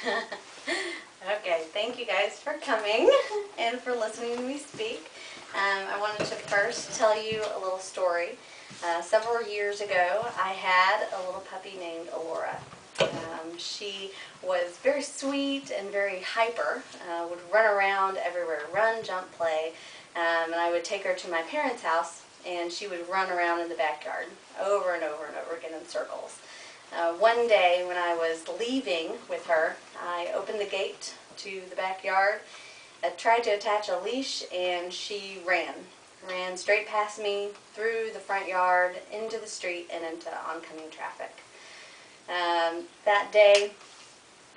Okay, thank you guys for coming and for listening to me speak. I wanted to first tell you a little story. Several years ago, I had a little puppy named Alora. She was very sweet and very hyper, would run around everywhere, run, jump, play, and I would take her to my parents' house and she would run around in the backyard over and over and over again in circles. One day when I was leaving with her, I opened the gate to the backyard. I tried to attach a leash and she ran straight past me, through the front yard, into the street, and into oncoming traffic. That day,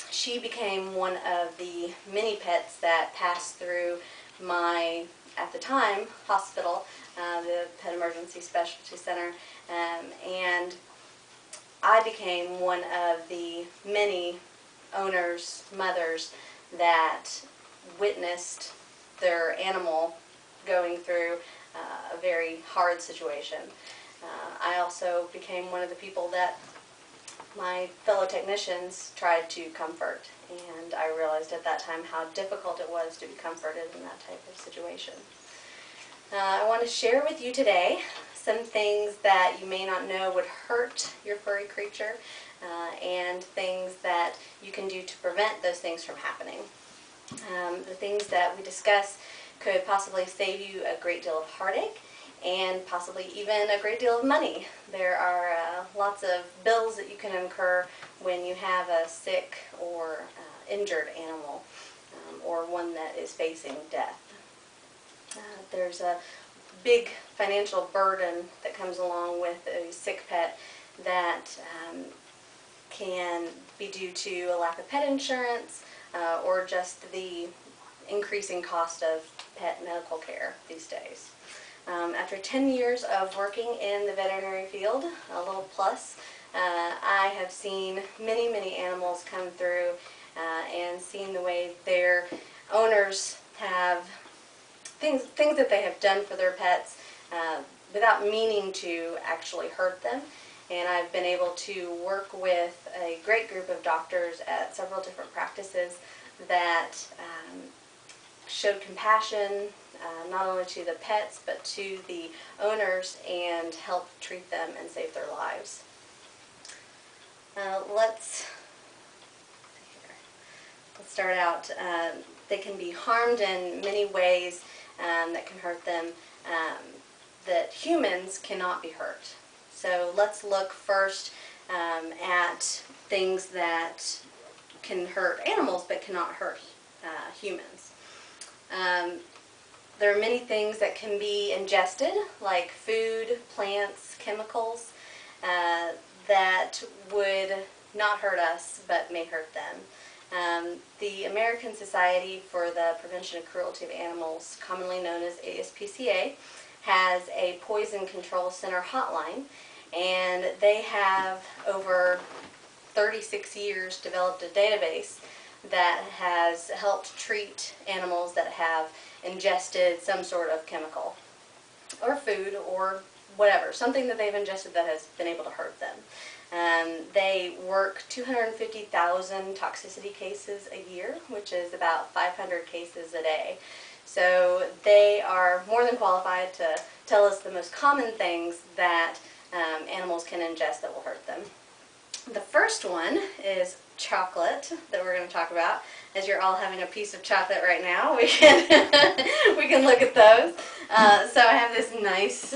she became one of the many pets that passed through my, at the time, hospital, the Pet Emergency Specialty Center, and I became one of the many owners, mothers, that witnessed their animal going through a very hard situation. I also became one of the people that my fellow technicians tried to comfort, and I realized at that time how difficult it was to be comforted in that type of situation. I want to share with you today some things that you may not know would hurt your furry creature, and things that you can do to prevent those things from happening. The things that we discuss could possibly save you a great deal of heartache and possibly even a great deal of money. There are lots of bills that you can incur when you have a sick or injured animal, or one that is facing death. There's a big financial burden that comes along with a sick pet that can be due to a lack of pet insurance, or just the increasing cost of pet medical care these days. After 10 years of working in the veterinary field, a little plus, I have seen many animals come through and seen the way their owners have things that they have done for their pets without meaning to actually hurt them. And I've been able to work with a great group of doctors at several different practices that showed compassion not only to the pets but to the owners and helped treat them and save their lives. Let's start out. They can be harmed in many ways that can hurt them, that humans cannot be hurt. So let's look first at things that can hurt animals but cannot hurt humans. There are many things that can be ingested, like food, plants, chemicals, that would not hurt us but may hurt them. The American Society for the Prevention of Cruelty of Animals, commonly known as ASPCA, has a Poison Control Center hotline, and they have over 36 years developed a database that has helped treat animals that have ingested some sort of chemical or food or whatever, something that they've ingested that has been able to hurt them. They work 250,000 toxicity cases a year, which is about 500 cases a day. So they are more than qualified to tell us the most common things that animals can ingest that will hurt them. The first one is chocolate that we're going to talk about. As you're all having a piece of chocolate right now, we can we can look at those. So I have this nice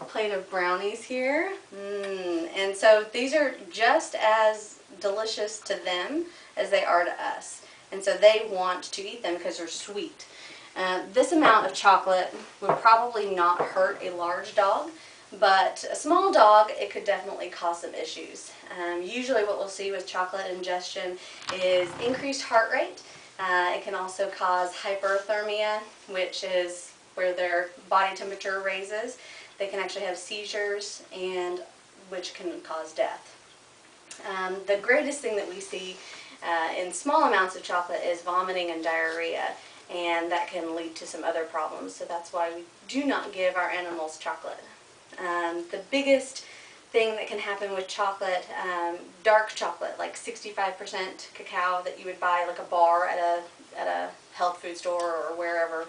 plate of brownies here, and so these are just as delicious to them as they are to us, and so they want to eat them because they're sweet. This amount of chocolate would probably not hurt a large dog, but a small dog, it could definitely cause some issues. Usually what we'll see with chocolate ingestion is increased heart rate. It can also cause hyperthermia, which is where their body temperature raises. They can actually have seizures, and which can cause death. The greatest thing that we see in small amounts of chocolate is vomiting and diarrhea, and that can lead to some other problems. So that's why we do not give our animals chocolate. The biggest thing that can happen with chocolate, dark chocolate, like 65% cacao that you would buy like a bar at a health food store or wherever,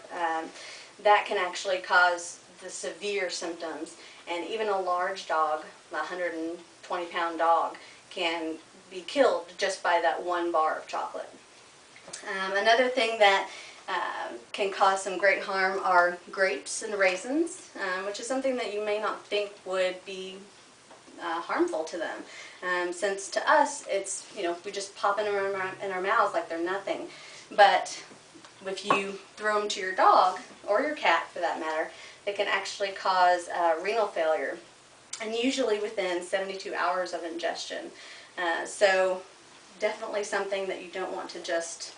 that can actually cause the severe symptoms. And even a large dog, a 120-pound dog, can be killed just by that one bar of chocolate. Another thing that can cause some great harm are grapes and raisins, which is something that you may not think would be harmful to them. Since to us, it's, we just pop in our mouths like they're nothing. But if you throw them to your dog, or your cat for that matter, it can actually cause renal failure, and usually within 72 hours of ingestion. So definitely something that you don't want to just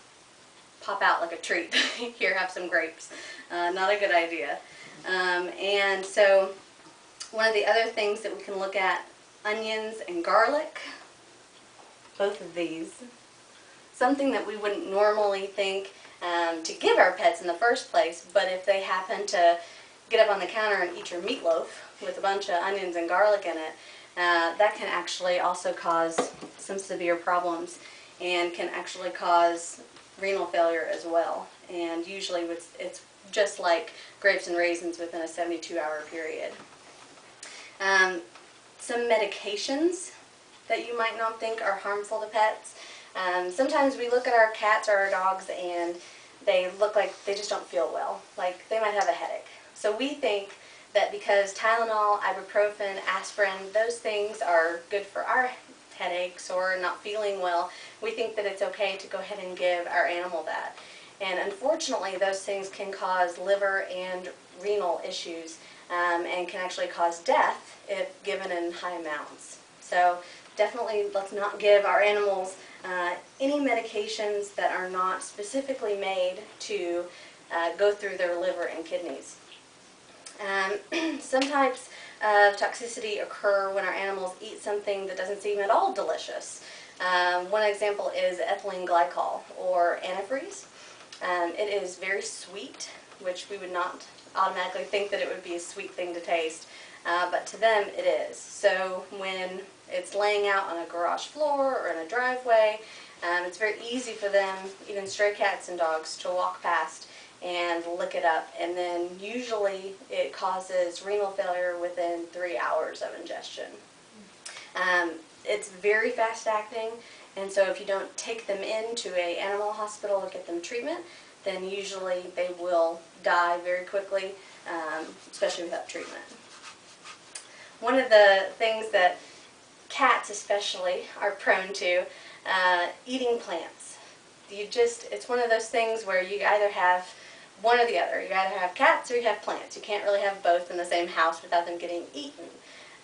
pop out like a treat. Here, have some grapes. Not a good idea. And so one of the other things that we can look at, onions and garlic, both of these. Something that we wouldn't normally think to give our pets in the first place, but if they happen to get up on the counter and eat your meatloaf with a bunch of onions and garlic in it, that can actually also cause some severe problems and can actually cause renal failure as well. And usually it's just like grapes and raisins within a 72-hour period. Some medications that you might not think are harmful to pets. Sometimes we look at our cats or our dogs and they look like they just don't feel well, like they might have a headache. So we think that because Tylenol, ibuprofen, aspirin, those things are good for our headaches or not feeling well, we think that it's okay to go ahead and give our animal that. And unfortunately, those things can cause liver and renal issues, and can actually cause death if given in high amounts. So definitely let's not give our animals any medications that are not specifically made to go through their liver and kidneys. Some types of toxicity occur when our animals eat something that doesn't seem at all delicious. One example is ethylene glycol, or antifreeze. It is very sweet, which we would not automatically think that it would be a sweet thing to taste, but to them it is. So when it's laying out on a garage floor or in a driveway, it's very easy for them, even stray cats and dogs, to walk past and lick it up, and then usually it causes renal failure within 3 hours of ingestion. It's very fast acting, and so if you don't take them into an animal hospital to get them treatment, then usually they will die very quickly, especially without treatment. One of the things that cats especially are prone to, eating plants. It's one of those things where you either have one or the other. You either have cats or you have plants. You can't really have both in the same house without them getting eaten.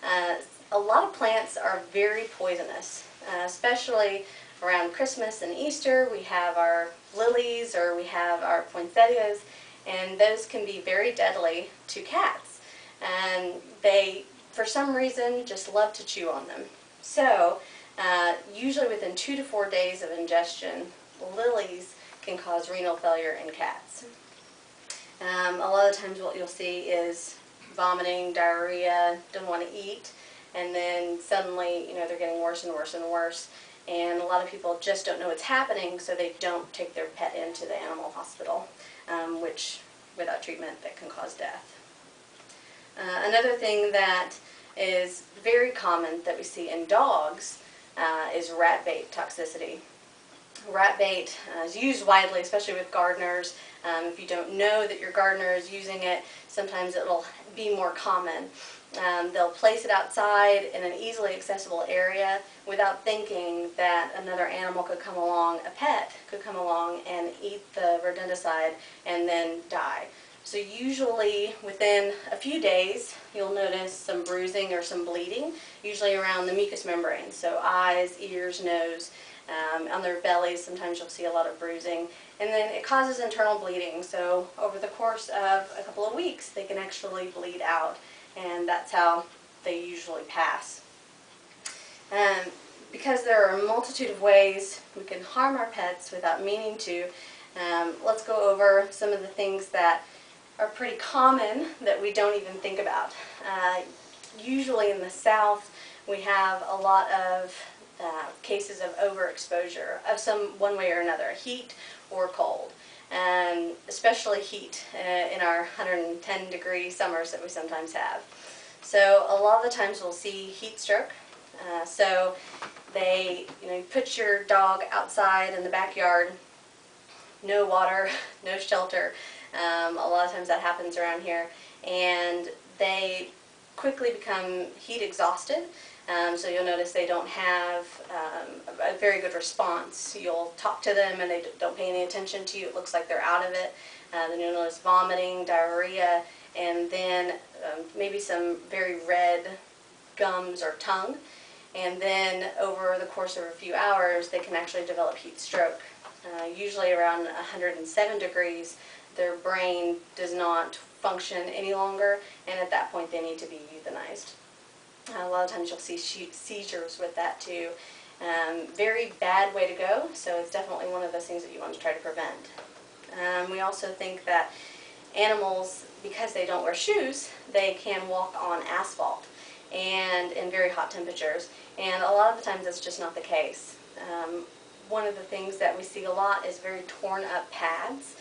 A lot of plants are very poisonous, especially around Christmas and Easter. We have our lilies or we have our poinsettias, and those can be very deadly to cats. And they, for some reason, just love to chew on them. So, usually within 2 to 4 days of ingestion, lilies can cause renal failure in cats. A lot of times what you'll see is vomiting, diarrhea, don't want to eat, and then suddenly, they're getting worse and worse and worse. And a lot of people just don't know what's happening, so they don't take their pet into the animal hospital, which, without treatment, that can cause death. Another thing that is very common that we see in dogs is rat bait toxicity. Rat bait is used widely, especially with gardeners. If you don't know that your gardener is using it, sometimes it will be more common. They'll place it outside in an easily accessible area without thinking that another animal could come along, a pet could come along and eat the rodenticide and then die. So usually within a few days you'll notice some bruising or some bleeding, usually around the mucous membrane, so eyes, ears, nose. On their bellies sometimes you'll see a lot of bruising, and then it causes internal bleeding, so over the course of a couple of weeks they can actually bleed out, and that's how they usually pass. Because there are a multitude of ways we can harm our pets without meaning to, let's go over some of the things that are pretty common that we don't even think about. Usually in the South we have a lot of cases of overexposure of one way or another, heat or cold. Especially heat in our 110-degree summers that we sometimes have. So a lot of the times we'll see heat stroke. So you put your dog outside in the backyard, no water, no shelter. A lot of times that happens around here, and they quickly become heat exhausted. So you'll notice they don't have a very good response. You'll talk to them and they don't pay any attention to you. It looks like they're out of it. Then you'll notice vomiting, diarrhea, and then maybe some very red gums or tongue. And then over the course of a few hours, they can actually develop heat stroke. Usually around 107 degrees, their brain does not function any longer, and at that point they need to be euthanized. A lot of times you'll see seizures with that too. Very bad way to go, so it's definitely one of those things that you want to try to prevent. We also think that animals, because they don't wear shoes, they can walk on asphalt and in very hot temperatures, and a lot of the times that's just not the case. One of the things that we see a lot is very torn up pads.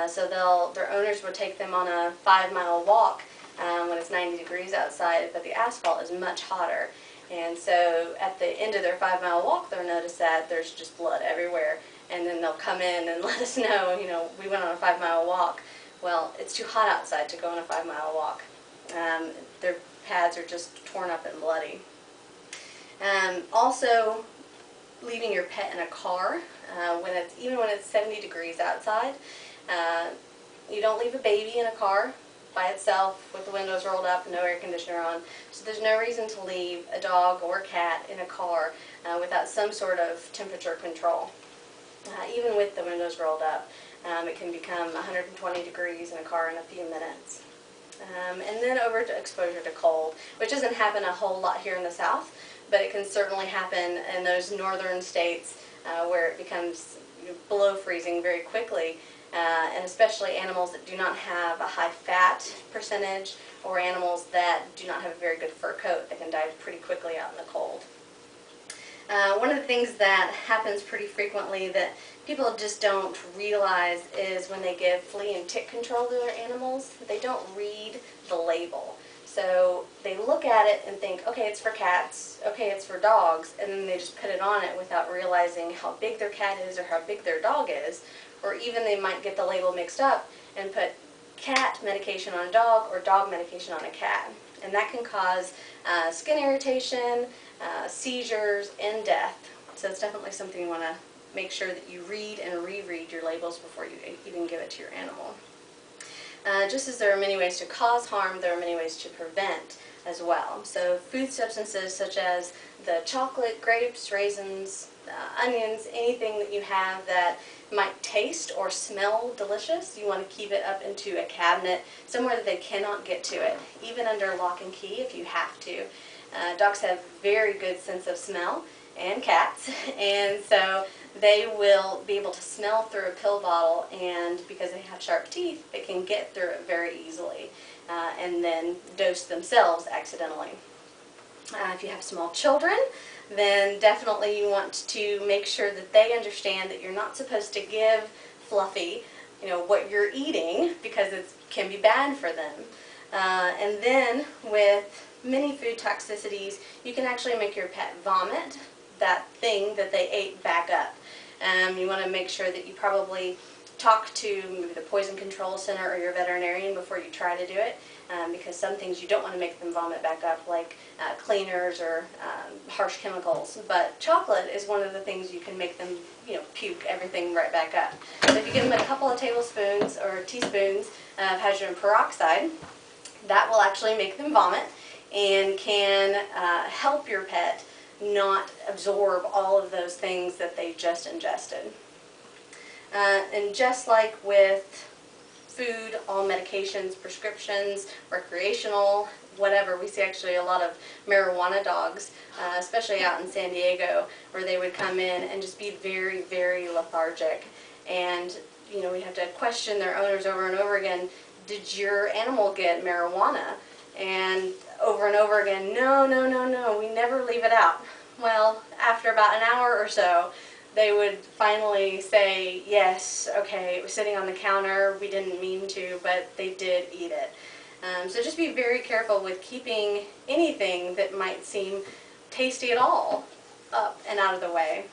So their owners will take them on a 5-mile walk when it's 90 degrees outside, but the asphalt is much hotter. And so at the end of their 5-mile walk, they'll notice that there's just blood everywhere. And then they'll come in and let us know, we went on a 5-mile walk. Well, it's too hot outside to go on a 5-mile walk. Their pads are just torn up and bloody. Also, leaving your pet in a car, even when it's 70 degrees outside. You don't leave a baby in a car by itself with the windows rolled up and no air conditioner on. So there's no reason to leave a dog or a cat in a car without some sort of temperature control. Even with the windows rolled up, it can become 120 degrees in a car in a few minutes. And then over to exposure to cold, which doesn't happen a whole lot here in the South, but it can certainly happen in those northern states where it becomes below freezing very quickly. And especially animals that do not have a high fat percentage, or animals that do not have a very good fur coat that can die pretty quickly out in the cold. One of the things that happens pretty frequently that people just don't realize is when they give flea and tick control to their animals, they don't read the label. So they look at it and think, okay, it's for cats, okay, it's for dogs, and then they just put it on it without realizing how big their cat is or how big their dog is. Or even they might get the label mixed up and put cat medication on a dog or dog medication on a cat. And that can cause skin irritation, seizures, and death. So it's definitely something you want to make sure that you read and reread your labels before you even give it to your animal. Just as there are many ways to cause harm, there are many ways to prevent as well. So food substances such as the chocolate, grapes, raisins, onions, anything that you have that might taste or smell delicious, you want to keep it up into a cabinet somewhere that they cannot get to it, even under lock and key if you have to. Dogs have very good sense of smell, and cats, and so they will be able to smell through a pill bottle, and because they have sharp teeth, they can get through it very easily and then dose themselves accidentally. If you have small children, then definitely you want to make sure that they understand that you're not supposed to give Fluffy, what you're eating, because it can be bad for them. And then with many food toxicities, you can actually make your pet vomit that thing that they ate back up. You want to make sure that you probably talk to maybe the Poison Control Center or your veterinarian before you try to do it, because some things you don't want to make them vomit back up, like cleaners or harsh chemicals. But chocolate is one of the things you can make them, puke everything right back up. So if you give them a couple of tablespoons or teaspoons of hydrogen peroxide, that will actually make them vomit and can help your pet not absorb all of those things that they just ingested. And just like with food, all medications, prescriptions, recreational, whatever, we see actually a lot of marijuana dogs, especially out in San Diego, where they would come in and just be very, very lethargic. And, we have to question their owners over and over again, did your animal get marijuana? And over and over again, no, no, no, no, we never leave it out. Well, after about an hour or so, they would finally say, yes, okay, it was sitting on the counter, we didn't mean to, but they did eat it. So just be very careful with keeping anything that might seem tasty at all up and out of the way.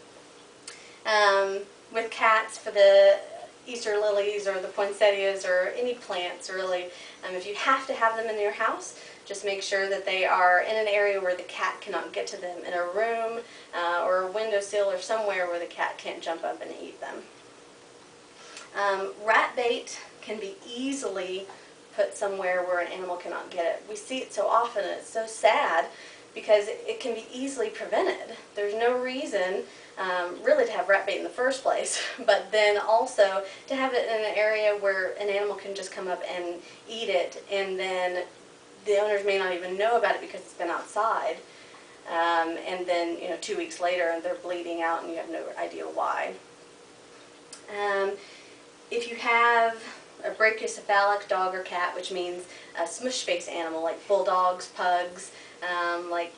With cats, for the Easter lilies or the poinsettias or any plants really, if you have to have them in your house, just make sure that they are in an area where the cat cannot get to them, in a room or a windowsill or somewhere where the cat can't jump up and eat them. Rat bait can be easily put somewhere where an animal cannot get it. We see it so often, and it's so sad because it can be easily prevented. There's no reason really to have rat bait in the first place, but then also to have it in an area where an animal can just come up and eat it, and then the owners may not even know about it because it's been outside, and then 2 weeks later they're bleeding out and you have no idea why. If you have a brachycephalic dog or cat, which means a smush face animal like bulldogs, pugs, like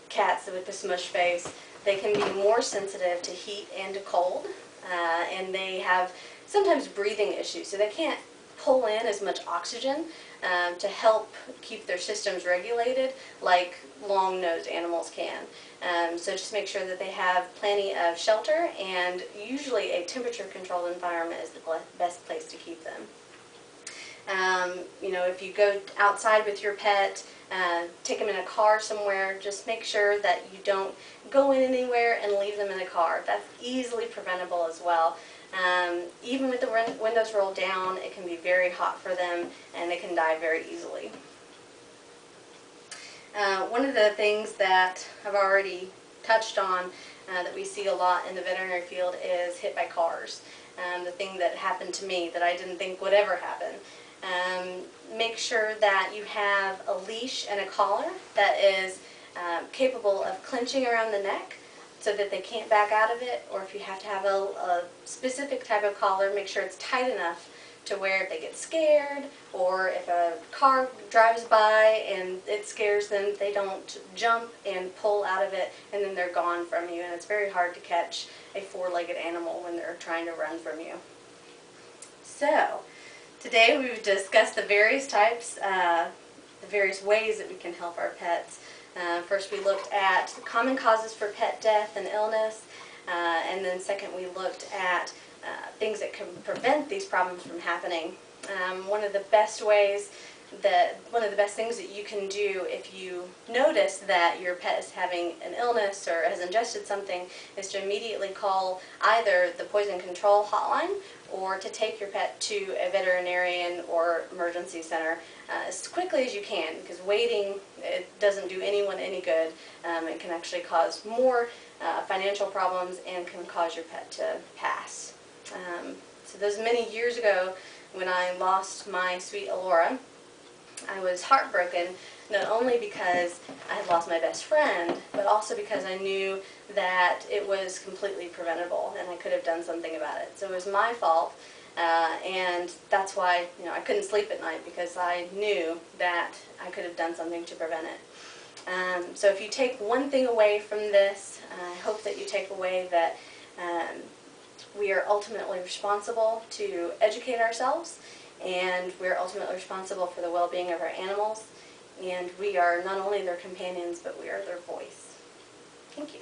cats with the smush face, they can be more sensitive to heat and to cold, and they have sometimes breathing issues, so they can't pull in as much oxygen to help keep their systems regulated like long-nosed animals can. So just make sure that they have plenty of shelter, and usually a temperature-controlled environment is the best place to keep them. If you go outside with your pet, take them in a car somewhere, just make sure that you don't go in anywhere and leave them in a car. That's easily preventable as well. Even with the windows rolled down, it can be very hot for them and they can die very easily. One of the things that I've already touched on that we see a lot in the veterinary field is hit by cars. The thing that happened to me that I didn't think would ever happen. Make sure that you have a leash and a collar that is capable of clenching around the neck so that they can't back out of it, or if you have to have a specific type of collar, make sure it's tight enough to where if they get scared or if a car drives by and it scares them, they don't jump and pull out of it and then they're gone from you, and it's very hard to catch a four-legged animal when they're trying to run from you. So today we've discussed the various types, the various ways that we can help our pets. First we looked at common causes for pet death and illness, and then second we looked at things that can prevent these problems from happening. One of the best things that you can do if you notice that your pet is having an illness or has ingested something is to immediately call either the poison control hotline or to take your pet to a veterinarian or emergency center as quickly as you can, because waiting, it doesn't do anyone any good. It can actually cause more financial problems and can cause your pet to pass. So those many years ago when I lost my sweet Alora, I was heartbroken, not only because I had lost my best friend, but also because I knew that it was completely preventable and I could have done something about it. So it was my fault, and that's why I couldn't sleep at night, because I knew that I could have done something to prevent it. So if you take one thing away from this, I hope that you take away that we are ultimately responsible to educate ourselves, and we're ultimately responsible for the well-being of our animals, and we are not only their companions, but we are their voice. Thank you.